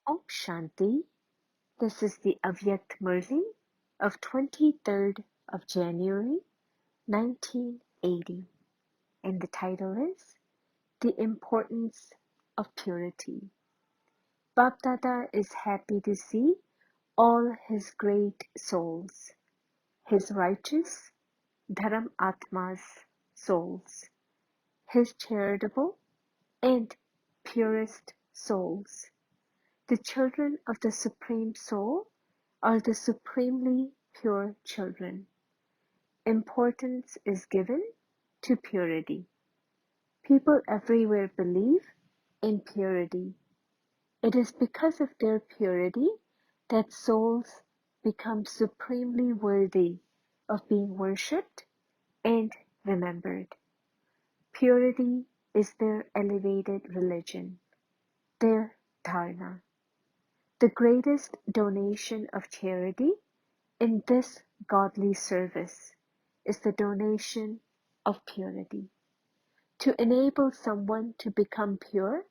Om Shanti. This is the Avyakt Murli of 23rd of January 1980, and the title is The Importance of Purity. Bapdada is happy to see all his great souls, his righteous Dharam Atmas souls, his charitable and purest souls. The children of the Supreme Soul are the supremely pure children. Importance is given to purity. People everywhere believe in purity. It is because of their purity that souls become supremely worthy of being worshipped and remembered. Purity is their elevated religion, their dharna. The greatest donation of charity in this godly service is the donation of purity. To enable someone to become pure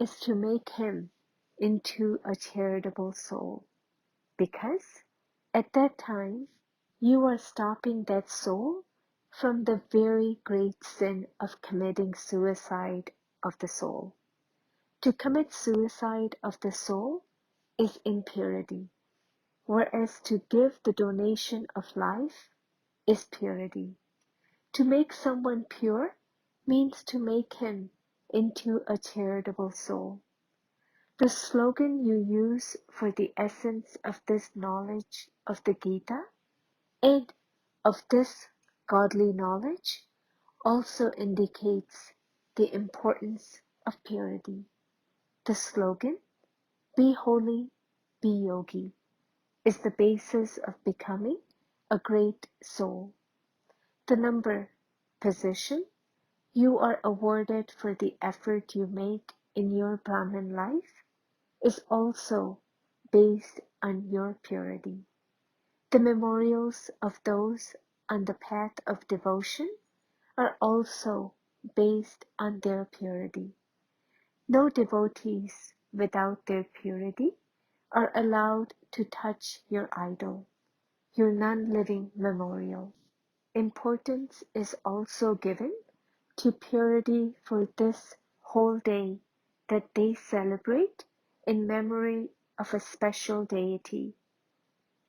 is to make him into a charitable soul, because at that time you are stopping that soul from the very great sin of committing suicide of the soul. To commit suicide of the soul is impurity, whereas to give the donation of life is purity. To make someone pure means to make him into a charitable soul. The slogan you use for the essence of this knowledge of the Gita and of this godly knowledge also indicates the importance of purity. The slogan, "Be holy, be yogi," is the basis of becoming a great soul. The number, position, you are awarded for the effort you make in your Brahmin life is also based on your purity. The memorials of those on the path of devotion are also based on their purity. No devotees without their purity are allowed to touch your idol, your non-living memorial. Importance is also given to purity for this whole day that they celebrate in memory of a special deity.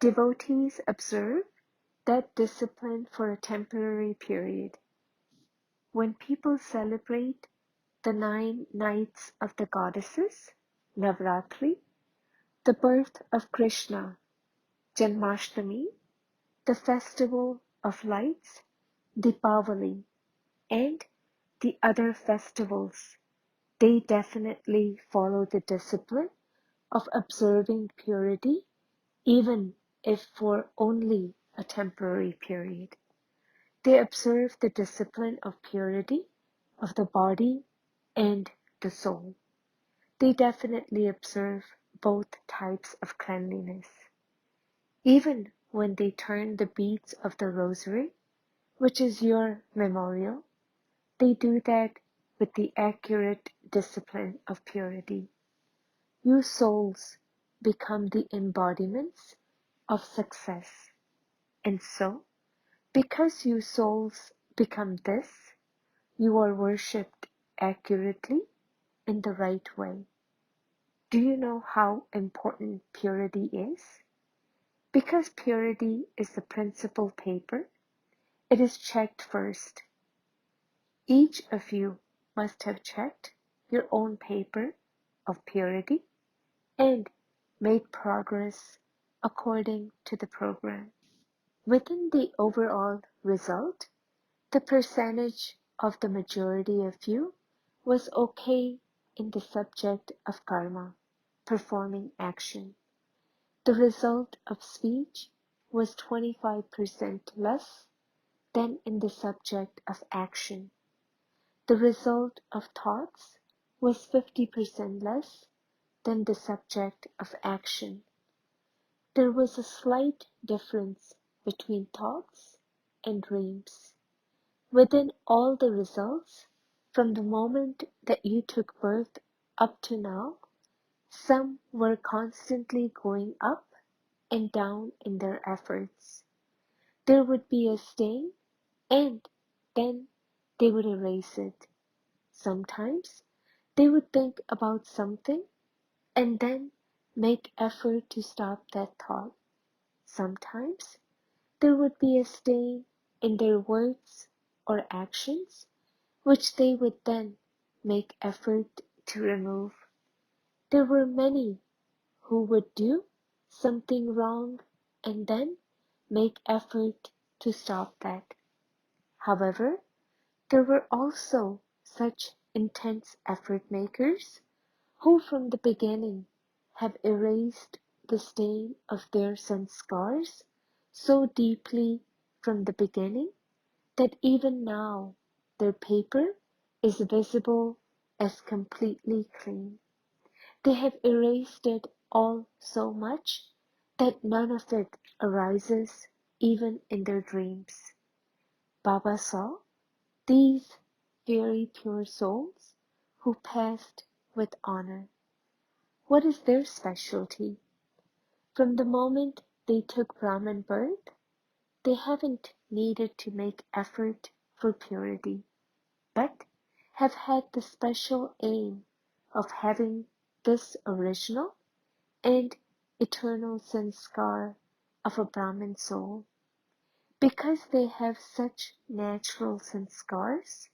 Devotees observe that discipline for a temporary period. When people celebrate the 9 nights of the goddesses, Navratri, the birth of Krishna, Janmashtami, the festival of lights, Deepavali, and the other festivals, they definitely follow the discipline of observing purity, even if for only a temporary period. They observe the discipline of purity of the body and the soul. They definitely observe both types of cleanliness. Even when they turn the beads of the rosary, which is your memorial, they do that with the accurate discipline of purity. You souls become the embodiments of success. And so, because you souls become this, you are worshipped accurately in the right way. Do you know how important purity is? Because purity is the principal paper, it is checked first. Each of you must have checked your own paper of purity and made progress according to the program. Within the overall result, the percentage of the majority of you was okay in the subject of karma, performing action. The result of speech was 25% less than in the subject of action. The result of thoughts was 50% less than the subject of action. There was a slight difference between thoughts and dreams. Within all the results, from the moment that you took birth up to now, Some were constantly going up and down in their efforts. There would be a stain, and then they would erase it. Sometimes they would think about something and then make effort to stop that thought. Sometimes there would be a stain in their words or actions, which they would then make effort to remove. There were many who would do something wrong and then make effort to stop that. However, there were also such intense effort makers who from the beginning have erased the stain of their sanskars so deeply from the beginning that even now their paper is visible as completely clean. They have erased it all so much that none of it arises even in their dreams. Baba saw these very pure souls who passed with honor. What is their specialty? From the moment they took Brahmin birth, they haven't needed to make effort for purity, but have had the special aim of having this original and eternal sanskar of a Brahmin soul. Because they have such natural sanskars,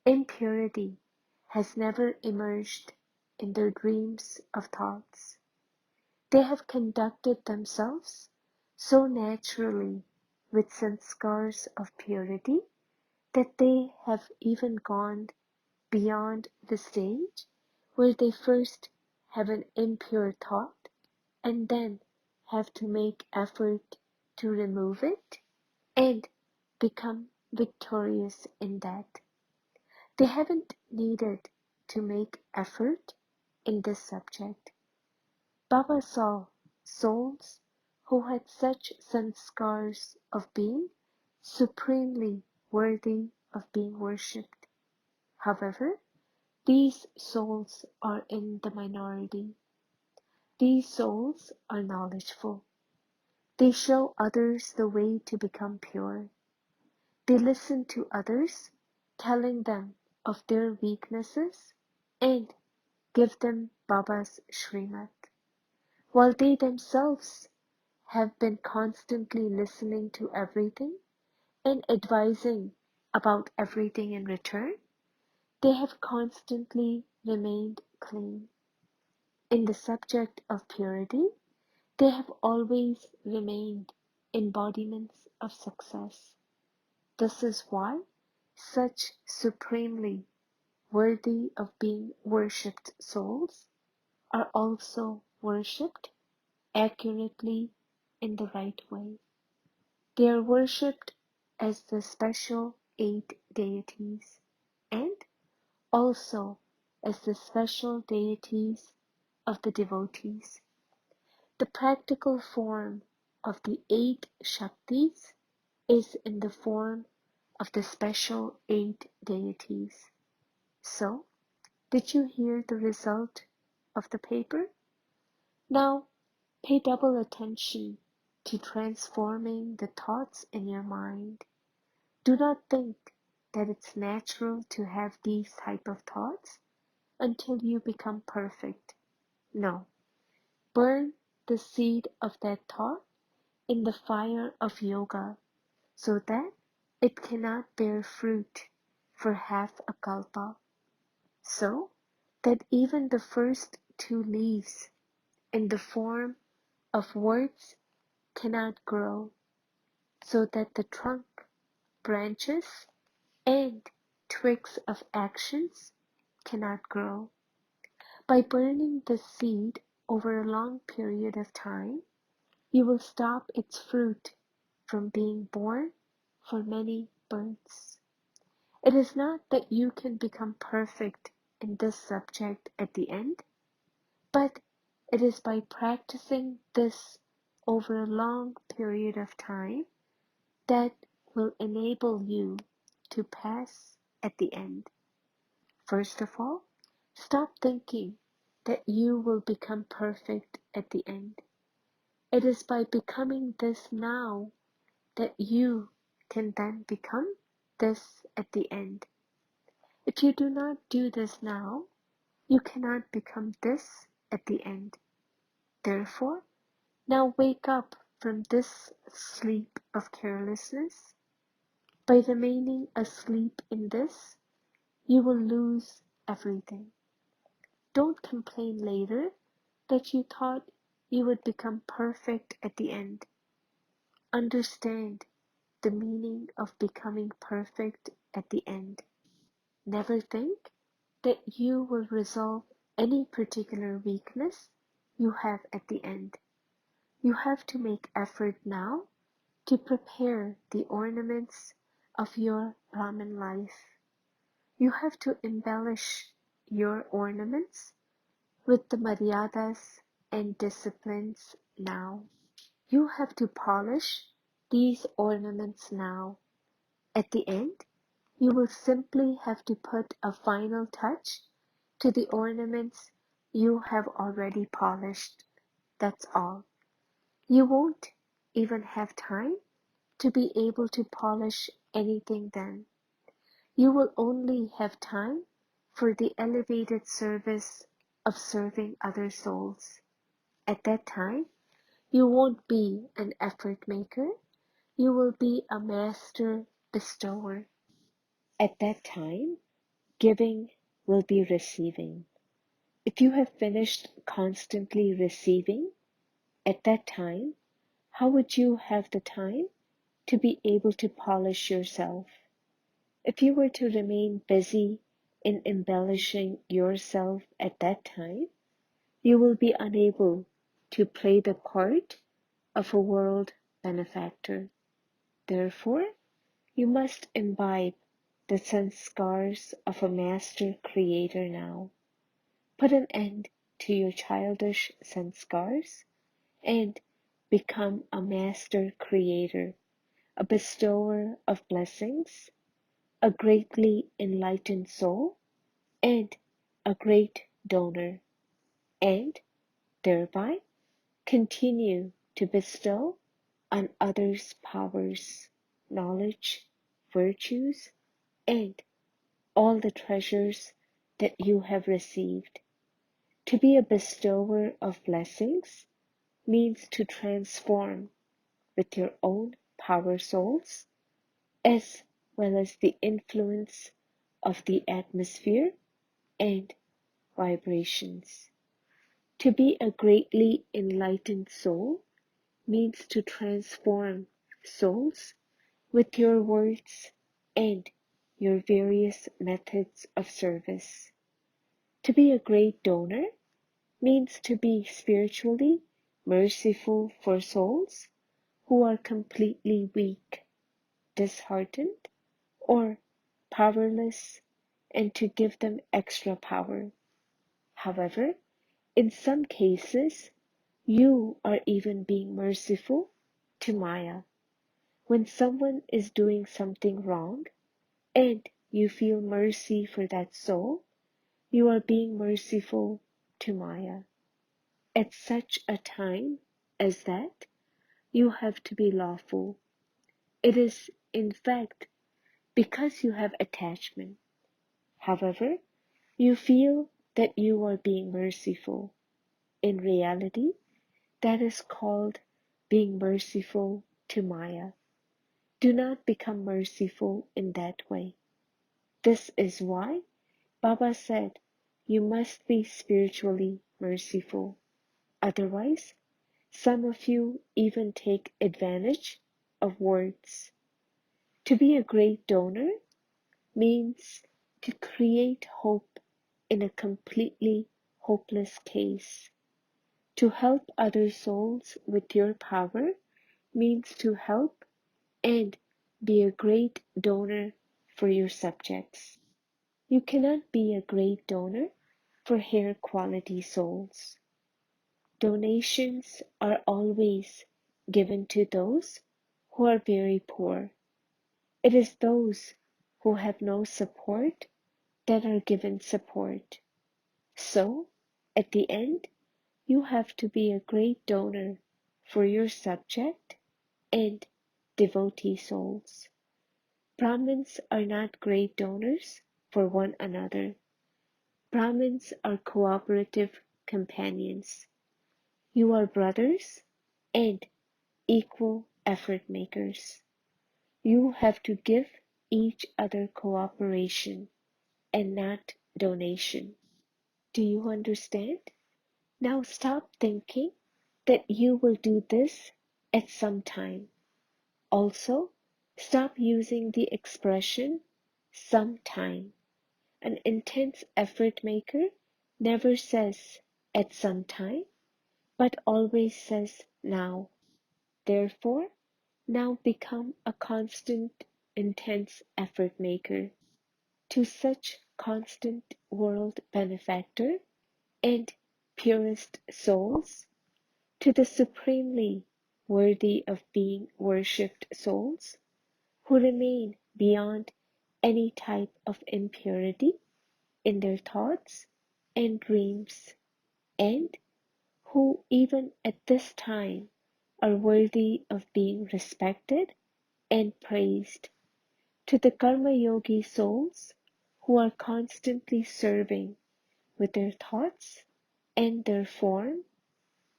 impurity has never emerged in their dreams of thoughts. They have conducted themselves so naturally with sanskars of purity that they have even gone beyond the stage where they first have an impure thought and then have to make effort to remove it and become victorious in that. They haven't needed to make effort in this subject. Baba saw souls who had such sanskars of being supremely worthy of being worshipped. However, these souls are in the minority. These souls are knowledgeful. They show others the way to become pure. They listen to others, telling them of their weaknesses and give them Baba's Srimad, while they themselves have been constantly listening to everything and advising about everything in return. They have constantly remained clean. In the subject of purity, they have always remained embodiments of success. This is why such supremely worthy of being worshipped souls are also worshipped accurately in the right way. They are worshipped as the special 8 deities and also as the special deities of the devotees. The practical form of the 8 Shaktis is in the form of the special 8 deities. So, did you hear the result of the paper? Now, pay double attention to transforming the thoughts in your mind. Do not think that it's natural to have these type of thoughts until you become perfect. No, burn the seed of that thought in the fire of yoga so that it cannot bear fruit for half a kalpa, so that even the first 2 leaves in the form of words cannot grow, so that the trunk, branches, and twigs of actions cannot grow. By burning the seed over a long period of time, you will stop its fruit from being born for many births. It is not that you can become perfect in this subject at the end, but it is by practicing this over a long period of time that will enable you to pass at the end. First of all, stop thinking that you will become perfect at the end. It is by becoming this now that you can then become this at the end. If you do not do this now, you cannot become this at the end. Therefore, now wake up from this sleep of carelessness. By remaining asleep in this, you will lose everything. Don't complain later that you thought you would become perfect at the end. Understand the meaning of becoming perfect at the end. Never think that you will resolve any particular weakness you have at the end. You have to make effort now to prepare the ornaments of your Brahmin life. You have to embellish your ornaments with the maryadas and disciplines now. You have to polish these ornaments now. At the end, you will simply have to put a final touch to the ornaments you have already polished. That's all. You won't even have time to be able to polish anything then. You will only have time for the elevated service of serving other souls. At that time, you won't be an effort maker, you will be a master bestower. At that time, giving will be receiving. If you have finished constantly receiving, at that time, how would you have the time to be able to polish yourself? If you were to remain busy in embellishing yourself at that time, you will be unable to play the part of a world benefactor. Therefore, you must imbibe the sanskars of a master creator now. Put an end to your childish sanskars and become a master creator, a bestower of blessings, a greatly enlightened soul, and a great donor, and thereby continue to bestow on others powers, knowledge, virtues, and all the treasures that you have received. To be a bestower of blessings means to transform with your own power souls, as well as the influence of the atmosphere and vibrations. To be a greatly enlightened soul means to transform souls with your words and your various methods of service. To be a great donor means to be spiritually merciful for souls who are completely weak, disheartened, or powerless, and to give them extra power. However, in some cases, you are even being merciful to Maya. When someone is doing something wrong and you feel mercy for that soul, you are being merciful to Maya. At such a time as that, you have to be lawful. It is, in fact, because you have attachment. However, you feel that you are being merciful. In reality, that is called being merciful to Maya. Do not become merciful in that way. This is why Baba said you must be spiritually merciful. Otherwise, some of you even take advantage of words. To be a great donor means to create hope in a completely hopeless case. To help other souls with your power means to help and be a great donor for your subjects. You cannot be a great donor for higher quality souls. Donations are always given to those who are very poor. It is those who have no support that are given support. So, At the end, you have to be a great donor for your subject and devotee souls. Brahmins are not great donors for one another. Brahmins are cooperative companions. You are brothers and equal effort makers. You have to give each other cooperation and not donation. Do you understand? Now stop thinking that you will do this at some time. Also, stop using the expression sometime. An intense effort maker never says at some time, but always says now. Therefore, now become a constant, intense effort maker. To such constant world benefactor and purest souls, to the supremely worthy of being worshipped souls, who remain beyond any type of impurity in their thoughts and dreams, and who even at this time are worthy of being respected and praised, to the karma yogi souls who are constantly serving with their thoughts and their form,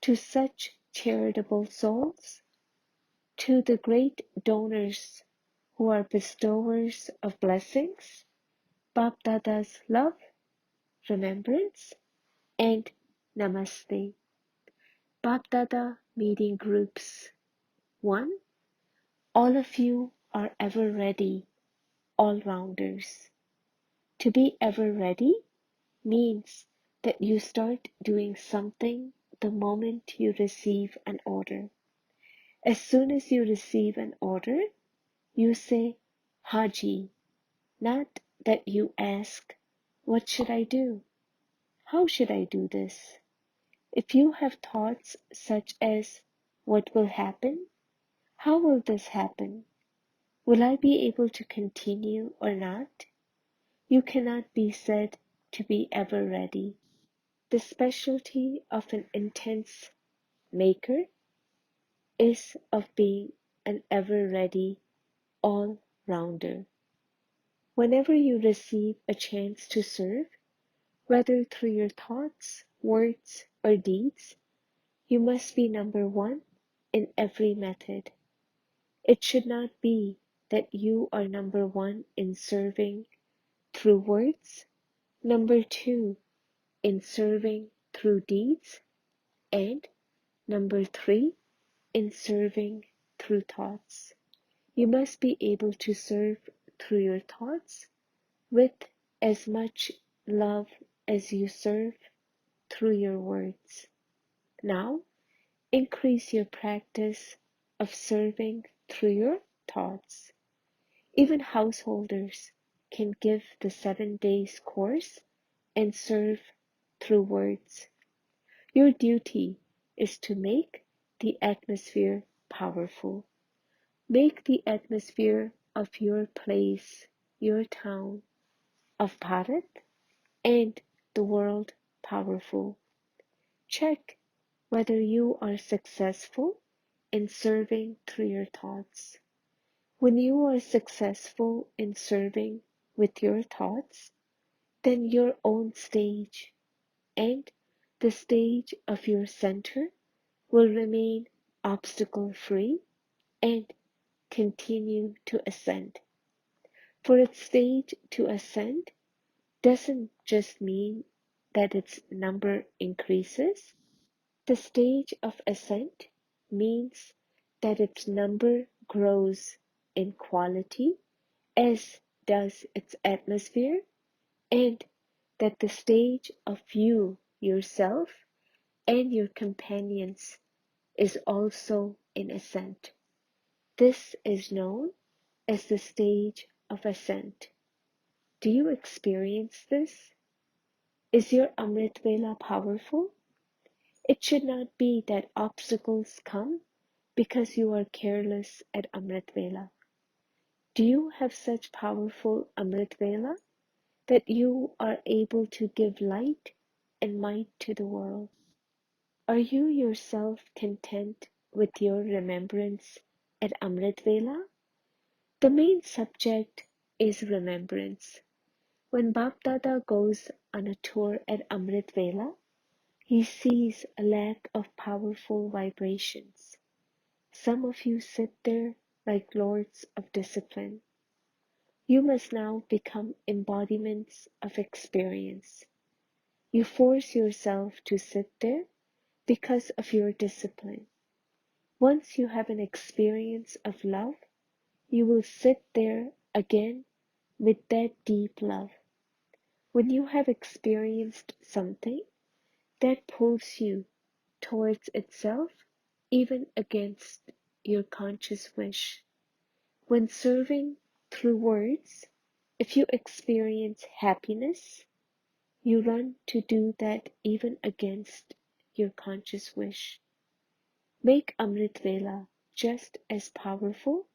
to such charitable souls, to the great donors who are bestowers of blessings, Bap Dada's love, remembrance, and namaste. Bap Dada meeting groups. 1. All of you are ever ready, all-rounders. To be ever ready means that you start doing something the moment you receive an order. As soon as you receive an order, you say, Haji, not that you ask, what should I do? How should I do this? If you have thoughts such as, what will happen? How will this happen? Will I be able to continue or not? You cannot be said to be ever ready. The specialty of an intense maker is of being an ever ready all-rounder. Whenever you receive a chance to serve, whether through your thoughts, words, or deeds, you must be number one in every method. It should not be that you are number one in serving through words, number two in serving through deeds, and number three in serving through thoughts. You must be able to serve through your thoughts with as much love as you serve through your words. Now, increase your practice of serving through your thoughts. Even householders can give the 7 days course and serve through words. Your duty is to make the atmosphere powerful. Make the atmosphere of your place, your town, of Bharat, and the world powerful. Check whether you are successful in serving through your thoughts. When you are successful in serving with your thoughts, then your own stage and the stage of your center will remain obstacle-free and continue to ascend. For its stage to ascend doesn't just mean that its number increases. The stage of ascent means that its number grows in quality, as does its atmosphere, and that the stage of you yourself and your companions is also in ascent. This is known as the stage of ascent. Do you experience this? Is your Amrit Vela powerful? It should not be that obstacles come because you are careless at Amrit Vela. Do you have such powerful Amrit Vela that you are able to give light and might to the world. Are you yourself content with your remembrance at Amrit Vela? The main subject is remembrance. When Bap Dada goes on a tour at Amrit Vela, he sees a lack of powerful vibrations. Some of you sit there like lords of discipline. You must now become embodiments of experience. You force yourself to sit there because of your discipline. Once you have an experience of love, you will sit there again with that deep love. When you have experienced something, that pulls you towards itself, even against your conscious wish. When serving through words, if you experience happiness, you run to do that even against your conscious wish. Make Amrit Vela just as powerful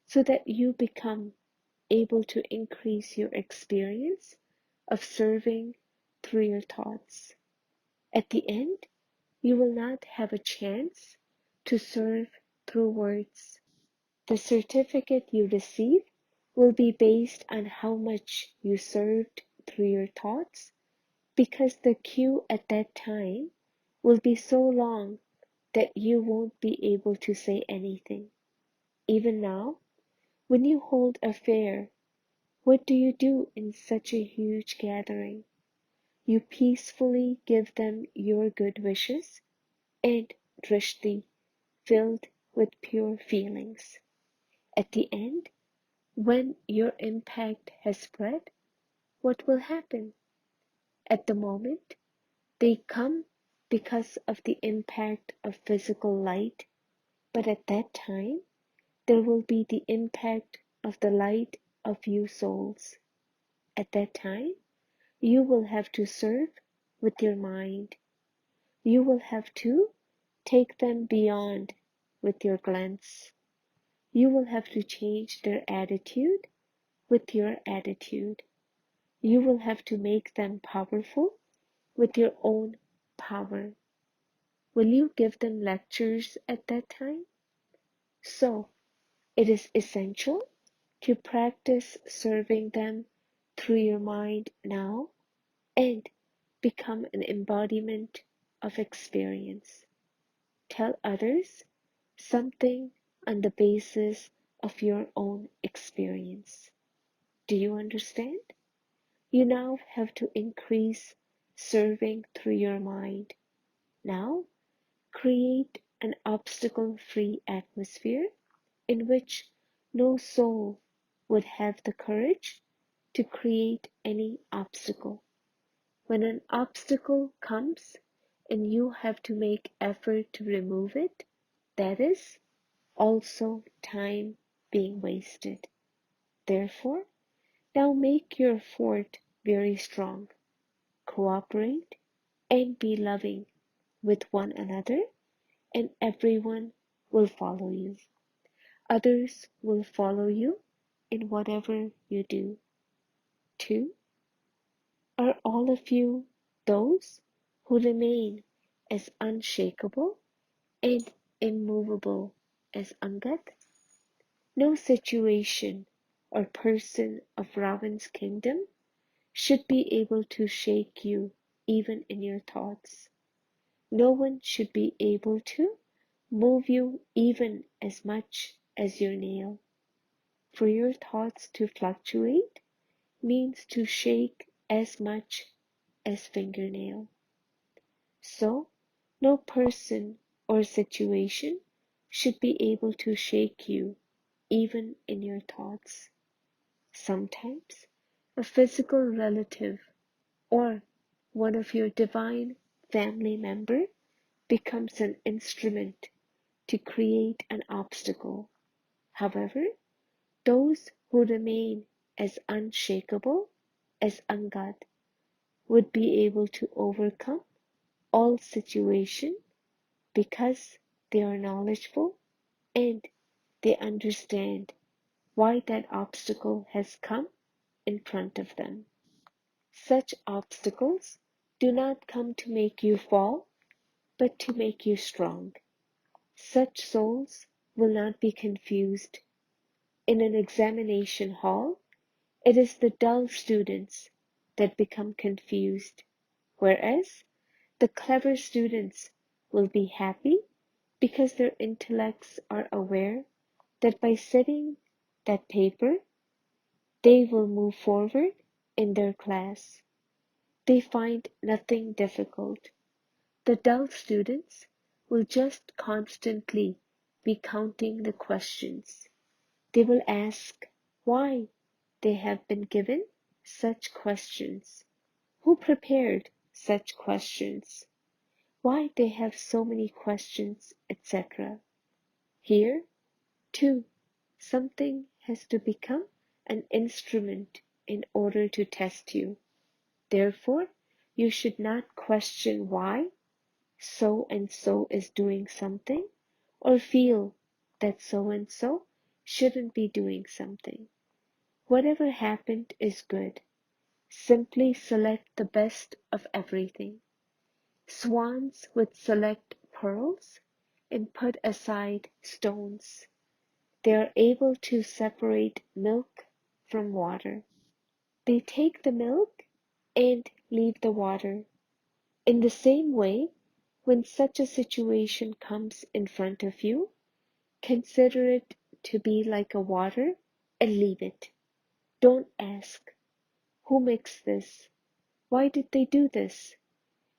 so that you become able to increase your experience of serving through your thoughts. At the end, you will not have a chance to serve through words. The certificate you receive will be based on how much you served through your thoughts, because the queue at that time will be so long that you won't be able to say anything. Even now, when you hold a fair, what do you do in such a huge gathering? You peacefully give them your good wishes and drishti, filled with pure feelings. At the end, when your impact has spread, what will happen? At the moment, they come because of the impact of physical light, but at that time, there will be the impact of the light of you souls. At that time, you will have to serve with your mind. You will have to take them beyond with your glance. You will have to change their attitude with your attitude. You will have to make them powerful with your own power. Will you give them lectures at that time? So, it is essential to practice serving them through your mind now and become an embodiment of experience. Tell others something on the basis of your own experience. Do you understand? You now have to increase serving through your mind. Now, create an obstacle-free atmosphere in which no soul would have the courage to create any obstacle. When an obstacle comes and you have to make effort to remove it, that is also time being wasted. Therefore, now make your fort very strong. Cooperate and be loving with one another, and everyone will follow you. Others will follow you in whatever you do. 2. Are all of you those who remain as unshakable and immovable as Angad? No situation or person of Ravan's kingdom should be able to shake you even in your thoughts. No one should be able to move you even as much as your nail. For your thoughts to fluctuate means to shake as much as fingernail. So, no person or situation should be able to shake you even in your thoughts. Sometimes a physical relative or one of your divine family member becomes an instrument to create an obstacle. However, those who remain as unshakable as Angad would be able to overcome all situation because they are knowledgeable and they understand why that obstacle has come in front of them. Such obstacles do not come to make you fall, but to make you strong. Such souls will not be confused. In an examination hall, it is the dull students that become confused, whereas the clever students will be happy because their intellects are aware that by setting that paper, they will move forward in their class. They find nothing difficult. The dull students will just constantly be counting the questions. They will ask why they have been given such questions. Who prepared such questions? Why they have so many questions, etc. Here, too, something has to become an instrument in order to test you. Therefore, you should not question why so and so is doing something, or feel that so and so shouldn't be doing something. Whatever happened is good. Simply select the best of everything. Swans would select pearls and put aside stones. They are able to separate milk from water. They take the milk and leave the water. In the same way, when such a situation comes in front of you, consider it to be like a water and leave it. Don't ask, who mixed this? Why did they do this?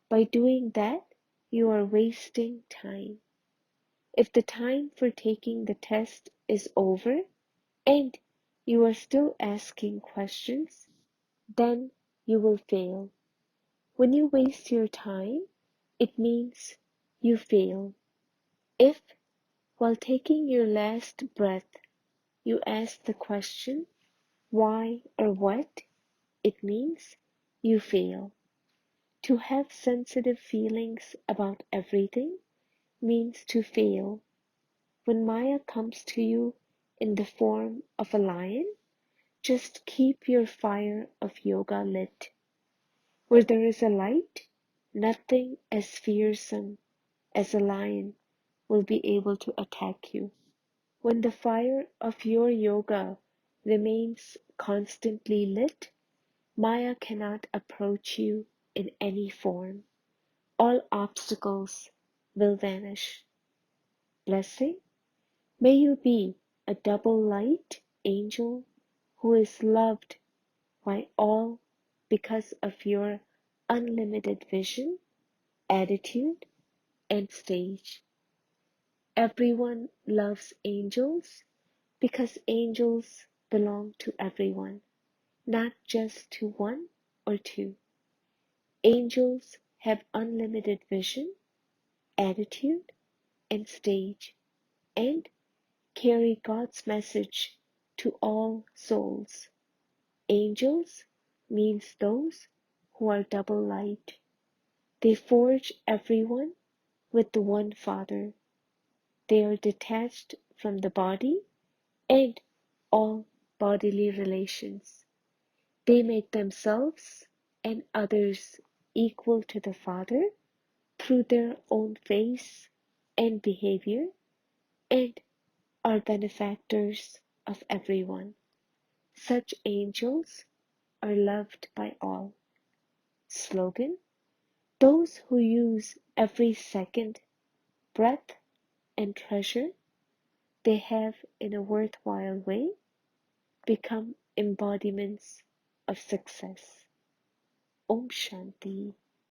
By doing that, you are wasting time. If the time for taking the test is over and you are still asking questions, then you will fail. When you waste your time, it means you fail. If, while taking your last breath, you ask the question, why or what, it means you fail. To have sensitive feelings about everything means to fail. When Maya comes to you in the form of a lion, just keep your fire of yoga lit. Where there is a light, nothing as fearsome as a lion will be able to attack you. When the fire of your yoga remains constantly lit, Maya cannot approach you in any form. All obstacles will vanish. Blessing, may you be a double light angel who is loved by all because of your unlimited vision, attitude, and stage. Everyone loves angels because angels belong to everyone, not just to one or two. Angels have unlimited vision, attitude, and stage, and carry God's message to all souls. Angels means those who are double light. They forge everyone with the one Father. They are detached from the body and all bodily relations. They make themselves and others equal to the Father through their own face and behavior, and are benefactors of everyone. Such angels are loved by all. Slogan: those who use every second, breath, and treasure they have in a worthwhile way become embodiments of success. Om Shanti.